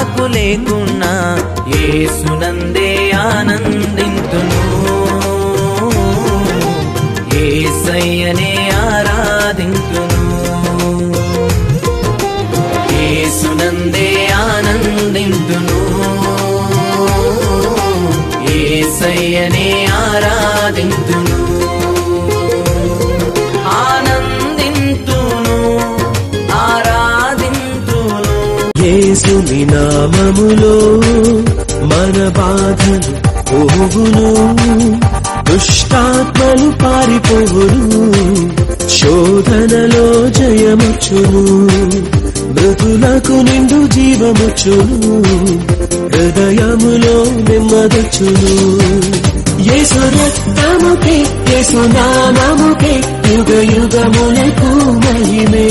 నాకు లేకున్నా యేసునందే ఆనందింతును, యేసయ్యనే ఆరాధింతును, యేసునందే ఆనందింతును, యేసయ్యనే ఆరాధింతును, ఆనందింతును, ఆరాధింతును. యేసుని నామములో మన బాధలు పోగును, దుష్టాత్మలు పారిపోవును, శోధనలో జయముచ్చును, మృతులకు నిండు జీవముచ్చును, హృదయములో నెమ్మదొచ్చును. యేసు రక్తముకే యేసు నామముకే యుగ యుగములకు మహిమే,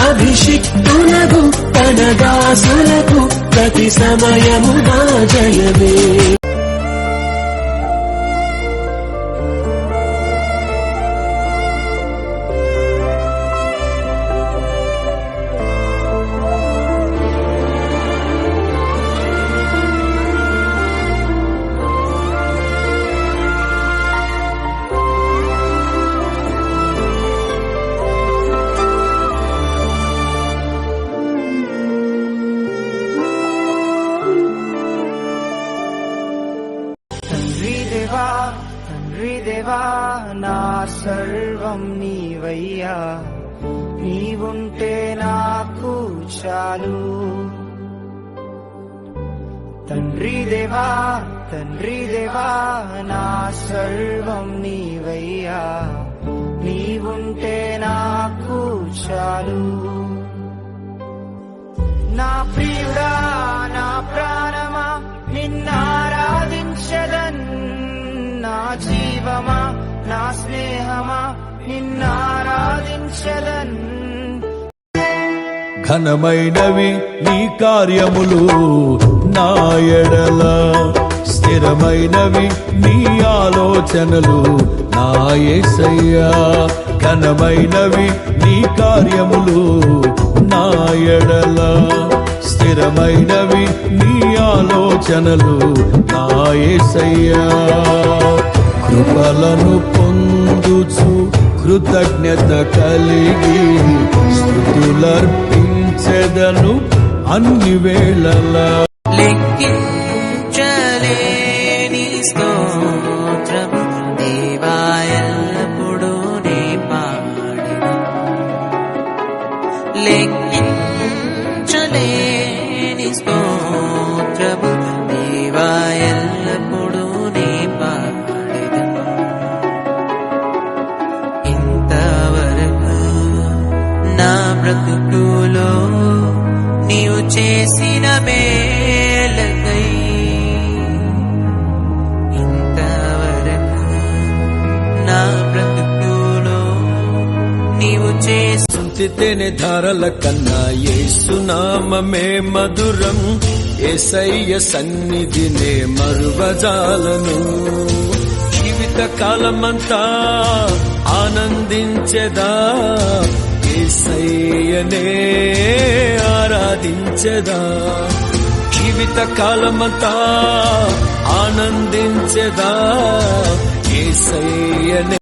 అభిషిక్తులకు తన దాసులకు ప్రతి సమయము నా జయమే. తండ్రి దేవా నా సర్వం నీవయ్యా, నీవుంటే నాకు చాలు. తండ్రి దేవా నా సర్వం నీవయ్యా, నీవుంటే నాకు చాలు. నా ప్రియుడా నా ప్రాణమా నిన్నారాధించదన్, నా జీవమా నా స్నేహమా నిన్నారాధించదన్. ఘనమైనవి నీ కార్యములు నా ఎడల, స్థిరమైనవి నీ ఆలోచనలు నా యేసయ్యా. ఘనమైనవి నీ కార్యములు నా ఎడల, స్థిరమైనవి నీ ఆలోచనలు నా యేసయ్యా. కృపలను పొందుచు కృతజ్ఞత కలిగి స్తుతులర్పించెదను అన్ని వేళలా. లెక్కించలేని స్తోత్రము దేవా ఎల్లప్పుడూ నే పాడెదను, లెక్కించలేని స్తోత్రము దేవా ఎల్లప్పుడూ నే పాడెదను. ఇంతవరకు నా బ్రతుకులో నీవు చేసిన మేలకై, ఇంతవరకు నా బ్రతుకులో నీవు చేసిన ధారల కన్నా యేసు నామమే మధురం, యేసయ్య సన్నిధినే మరువజాలను. జీవిత కాలమంతా ఆనందించెదా, యేసయ్యనే ఆరాధించెదా. జీవిత కాలమంతా ఆనందించెదా, యేసయ్యనే